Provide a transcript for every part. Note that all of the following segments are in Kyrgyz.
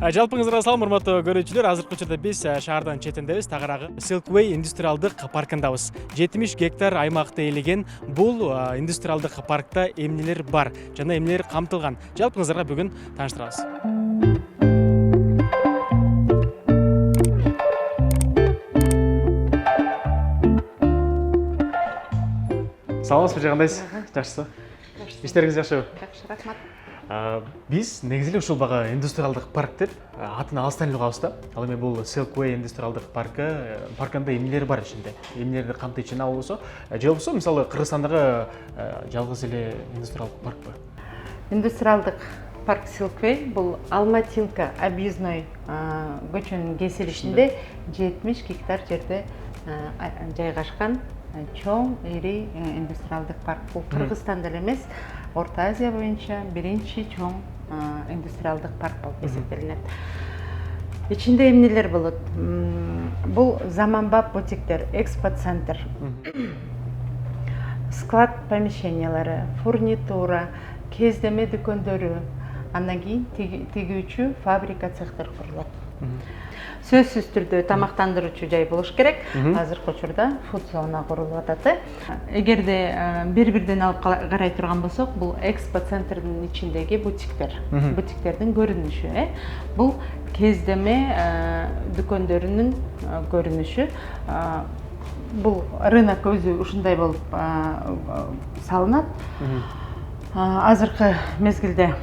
Жалпыңызга салам, урматтуу көрүүчүлөр. Азыркы учурда биз шаардан четиндебиз, тагыраагы Silkway индустриалдык паркындабыз. 70 гектар аймакты ээлеген бул индустриалдык паркта эмнелер бар жана эмнелер камтылган? Жалпыңыздарга бүгүн тааныштырабыз. Саламатсызбы, кандайсыз? Жакшысызбы? Иштериңиз жакшыбы? Жакшы, рахмат. Биз негизинен ушул бага индустриалдык парк деп атын алыстан эле угабыз да. Ал эми бул Silkway индустриалдык паркында эмнелер бар ичинде? Эмнелерди камтыйт ал болсо, же болбосо мисалы Кыргызстандагы жалгыз эле индустриалдык паркпы? Индустриалдык парк Silkway бул Алматинка объездной көчөнүн кесилишинде 70 гектар жерде жайгашкан чоң ири индустриалдык парк. Бул Кыргызстанда эле эмес, Орто Азия боюнча биринчи чоң индустриалдык парк болуп эсептелинет. Ичинде эмнелер болот? Бул заманбап бутиктер, экспо-центр, склад помещениялары, фурнитура, кездеме дүкөндөрү, андан кийин тигүүчү фабрика цехтер курулат. Сөзсүз түрдө тамактандыруучу жай болуш керек. Азыркы учурда фуд зона курулуп атат. Эгерде бири-бирден алып карай турган болсок, бул экспо-центрдин ичиндеги бутиктердин көрүнүшү. Бул кездеме дүкөндөрүнүн көрүнүшү. Бул рынок өзү ушундай болуп салынат. Азыркы мезгилде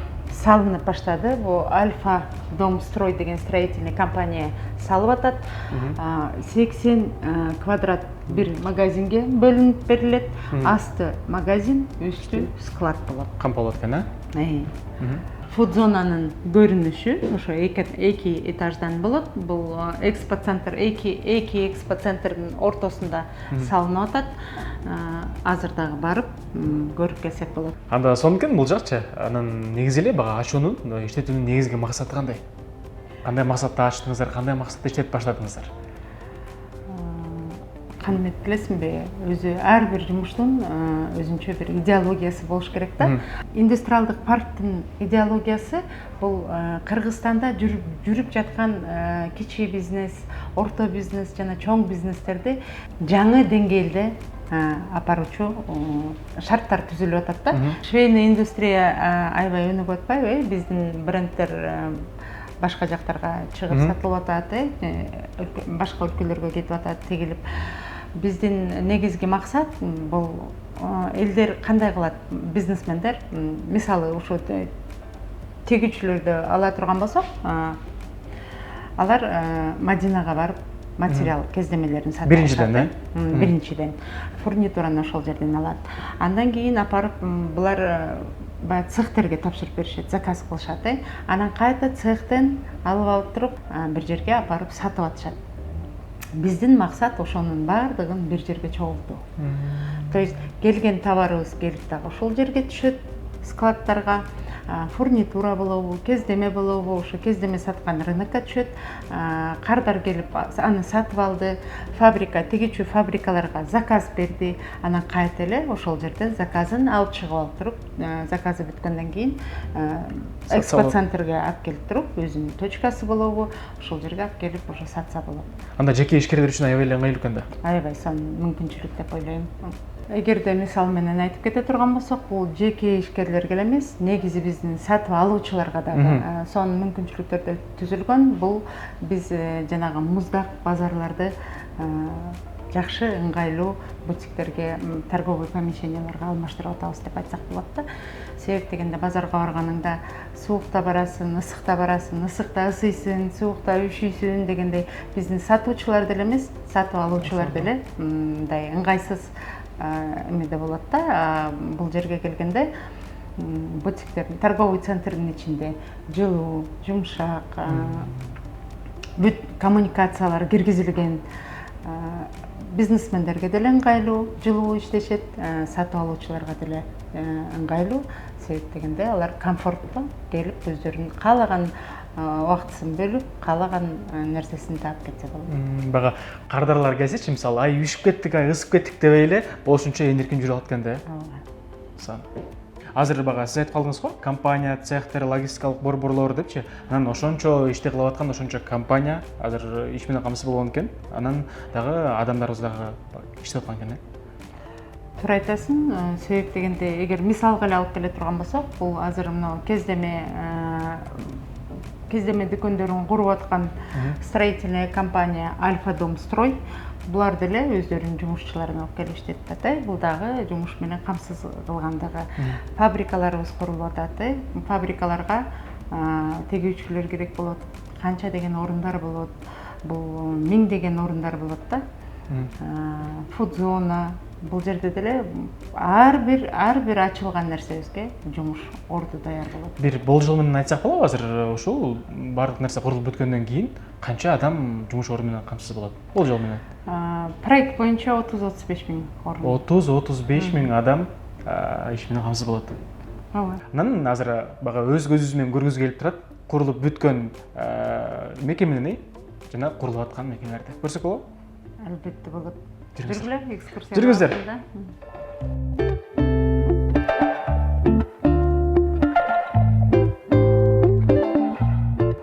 салынып баштады. Бул Альфа Домстрой деген строительный компания салып атат. 80 квадрат бир магазинге бөлүнүп берилет. Асты магазин, үстү склад болот. Кампалат экен, Фуд зонанын көрүнүшү ошо эки этаждан болот. Бул экспо-центр, эки экспо-центрдин ортосунда салынып атат. Азыр дагы барып көрүп келсек болот. Анда сонун бул жакчы. Анын негизи эле бага ачуунун, иштетүүнүн негизги максаты кандай? Кандай максатта ачтыңыздар, кандай максатта иштетип баштадыңыздар? Кандай билесиңби, өзү ар бир жумуштун өзүнчө бир идеологиясы болуш керек да. Индустриалдык парктын идеологиясы бул Кыргызстанда жүрүп жаткан кичи бизнес, орто бизнес жана чоң бизнестерди жаңы деңгээлде апаруучу шарттар түзүлүп атат да. Швейный индустрия аябай өнүгүп атпайбы? Биздин брендтер башка жактарга чыгып сатылып атат, башка өлкөлөргө кетип атат, тегилип. Биздин негизги максат бул элдер кандай кылат, бизнесмендер, мисалы ушу тегүүчүлөрдү ала турган болсок, алар Мадинага барып материал кездемелерин сатып биринчиден, биринчиден фурнитураны ошол жерден алат. Андан кийин апарып булар баягы цехтерге тапшырып беришет, заказ кылышат. Анан кайта цехтен алып туруп бир жерге апарып сатып атышат. Биздин максат ошонун баардыгын бир жерге чогултуу. То есть келген товарыбыз келип дагы ошол жерге түшөт, складтарга. Фурнитура болобу, кездеме болобу, ошо кездеме саткан рынокко түшөт. Кардар келип аны сатып алды, фабрика, тигүүчү фабрикаларга заказ берди. Анан кайта эле ошол жерден заказын алып чыгып алып туруп, заказы бүткөндөн кийин экспо-центрге алып келип туруп, өзүнүн точкасы болобу, ошол жерге алып келип уже сатса болот. Анда жеке ишкерлер үчүн аябай эле ыңгайлуу экен да. Аябай сонун мүмкүнчүлүк деп ойлойм. Эгерде мисал менен айтып кете турган болсок, бул жеке ишкерлерге эле эмес, негизи биздин сатып алуучуларга дагы сонун мүмкүнчүлүктөр түзүлгөн. Бул биз жанагы муздак базарларды жакшы ыңгайлуу бутиктерге, торговый помещенияларга алмаштырып атабыз деп айтсак болот да. Себеп дегенде базарга барганыңда суукта барасың, ысыкта барасың, ысыкта ысыйсың, суукта үшүйсүң дегендей биздин сатуучулар деле эмес, сатып алуучулар деле мындай ыңгайсыз эмеде болот да. Бул жерге келгенде бутиктердин, торговый центрдин ичинде жылуу, жумшак, бүт коммуникациялар киргизилген, бизнесмендерге деле ыңгайлуу, жылуу иштешет, сатып алуучуларга деле ыңгайлуу. Себеп дегенде алар комфорттуу келип өздөрүнүн каалаган убактысын бөлүп, каалаган нерсесин таап кетсе болот. Бага кардарлар келсечи, мисалы, ай үшүп кеттик, ай ысып кеттик дебей эле, болушунча эркин жүрүп аткан да. азыр бага сиз айтып калдыңыз го, компания, цехтер, логистикалык борборлор депчи. Анан ошончо ишти кылып аткан ошончо компания азыр иш менен камсыз болгон экен. Анан дагы адамдарыбыз дагы иштеп аткан экен. Туура айтасың. Себеп дегенде, эгер мисалга эле алып келе турган болсок, бул азыр мына кездеме дүкөндөрүн куруп аткан строительная компания Альфа Дом Строй, булар деле өздөрүнүн жумушчуларын алып келип иштетип атат. Бул дагы жумуш менен камсыз кылгандыгы. Фабрикаларыбыз курулуп атат. Фабрикаларга тегүүчүлөр керек болот. Канча деген орундар болот. Бул 1000 деген орундар болот да. Фуд зона. Бул жерде деле ар бир ачылган нерсебизге жумуш орду даяр болот. Бир болжол менен айтсак болобу, азыр ушул баардык нерсе курулуп бүткөндөн кийин канча адам жумуш орду менен камсыз болот? Болжол менен. Проект боюнча 30-35 миң орун. 30-35 миң адам иш менен камсыз болот. Ооба. Анан азыр бага өз көзүбүз менен көргүзгү келип турат. Курулуп бүткөн мекемени жана курулуп аткан мекемелерди көрсөк болобу? Албетте болот. Жүргүзгүлө, экскурсия. жүргүздөр.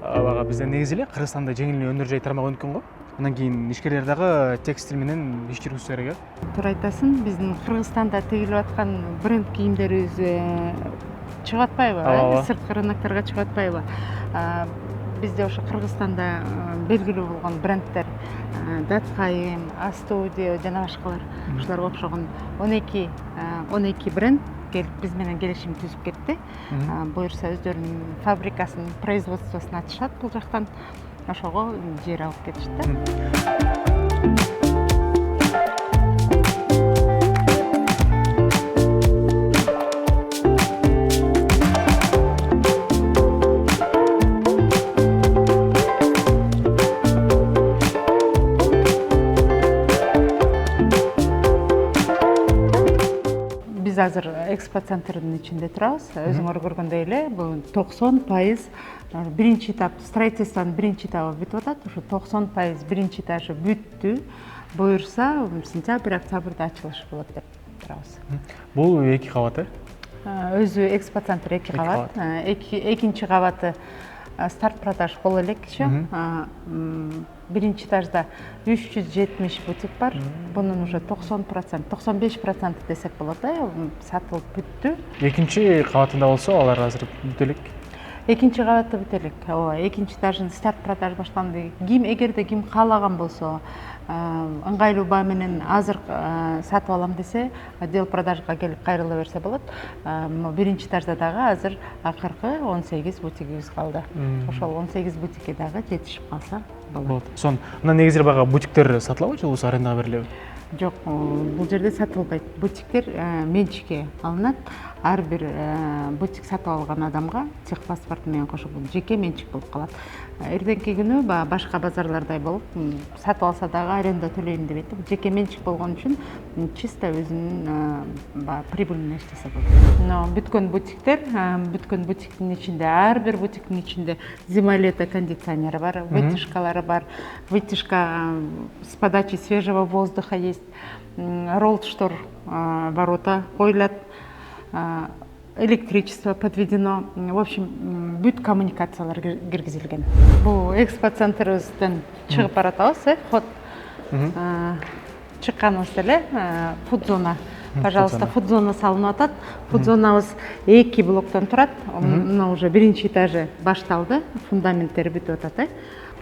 Бага бизде негизи эле Кыргызстанда жеңил өнөр жай тармагы өнүккөн го. Андан кийин ишкерлер дагы текстиль менен иш жүргүзүшү керек. Туура айтасың. Биздин Кыргызстанда тигилип аткан бренд кийимдерибиз чыгып атпайбы? Сырткы рынокторго чыгып атпайбы? Бизде ошо Кыргызстанда белгилүү болгон брендтер Даткайым, Астудио жана башкалар. Ушуларга окшогон 12 бренд келип биз менен келишим түзүп кетти. Буюрса өздөрүнүн фабрикасын, производствосун ачышат бул жактан. Ошого жер алып кетишти да. Азыр экспо центрдин ичинде турабыз. Өзүңөр көргөндөй эле, бул 90% биринчи этап строительствонун биринчи этабы бүтүп атат. Ошо 90% биринчи этажы бүттү. Буюрса, сентябрь-октябрда ачылышы болот деп турабыз. Бул 2 кабат, Өзү экспо центр 2 кабат. Экинчи кабаты старт продаж боло элек еще. Биринчи этажда 370 бутик бар. Бунун уже 90%, 95% десек болот да, сатылып бүттү. Экинчи кабатында болсо, алар азыр бүтө элек. Экинчи кабатта бүтө элек. Ооба, экинчи этаждын старт продаж башталды. Эгерде ким каалаган болсо, ыңгайлуу баа менен азыр сатып алам десе, отдел продажга келип кайрыла берсе болот. Биринчи этажда дагы азыр акыркы 18 бутигибиз калды. Ошол 18 бутикке дагы жетишип калса болот. Сон, мына негизи бага бутиктер сатылабы же болбосо арендага берилеби? Жок, бул жерде сатылбайт. Бутиктер менчикке алынат. Ар бир бутик сатып алган адамга техпаспорт менен кошуп жеке менчик болуп калат. Эртеңки күнү башка базарлардай болуп сатып алса дагы аренда төлөйм дебейт. Жеке менчик болгон үчүн чисто өзүнүн прибыльно иштесе болот. Но бүткөн бутиктин ичинде, ар бир бутиктин ичинде зимолето кондиционери бар, вытяжкалары бар. Вытяжка с подачей свежего воздуха есть. Ролл штор ворота коюлат. Электричество подведено. В общем, бүт коммуникациялар киргизилген. Бул экспо центрибизден чыгып баратабыз, ход чыкканыбызда эле фуд зона. Пожалуйста, фуд зона салынып атат. Фуд зонабыз 2 блоктон турат. Мына уже биринчи этажы башталды, фундаменттери бүтүп атат.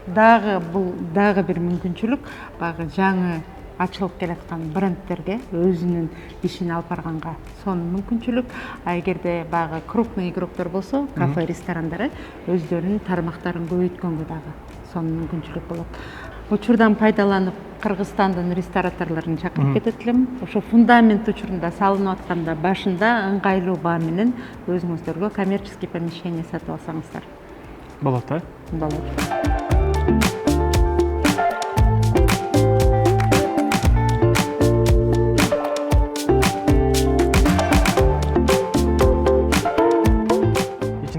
Дагы бир мүмкүнчүлүк баягы жаңы ачылып келаткан брендтерге өзүнүн ишин алып барганга сонун мүмкүнчүлүк. Эгерде баягы крупный игроктор болсо, кафе, ресторандары өздөрүнүн тармактарын көбөйткөнгө дагы сонун мүмкүнчүлүк болот. Учурдан пайдаланып Кыргызстандын рестораторлорун чакырып кетет элем. Ошо фундамент учурунда салынып атканда башында ыңгайлуу баа менен өзүңүздөргө коммерческий помещение сатып алсаңыздар болот, болот.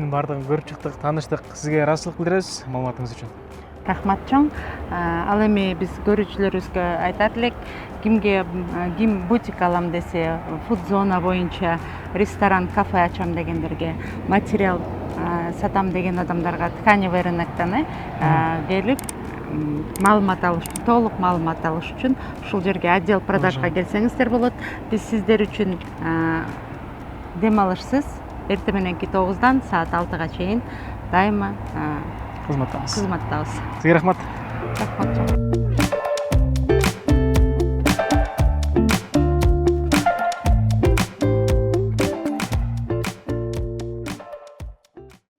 Бардығын көріп шықтық, таныштық. Сізге разылық білдіресіз маалыматыңыз үшін. рахмат чоң. Ал эми биз көрүүчүлөрүбүзгө айтат элек, ким бутик алам десе, фуд зона боюнча ресторан, кафе ачам дегендерге, материал сатам деген адамдарга тканевый рыноктон келип маалымат алыш үчүн, толук маалымат алыш үчүн ушул жерге отдел продажга келсеңиздер болот. Биз сиздер үчүн дем алышсыз эртең мененки 9-дан саат 6-га чейин дайыма кызматтабыз. кызматтабыз. Сизге рахмат. Рахмат.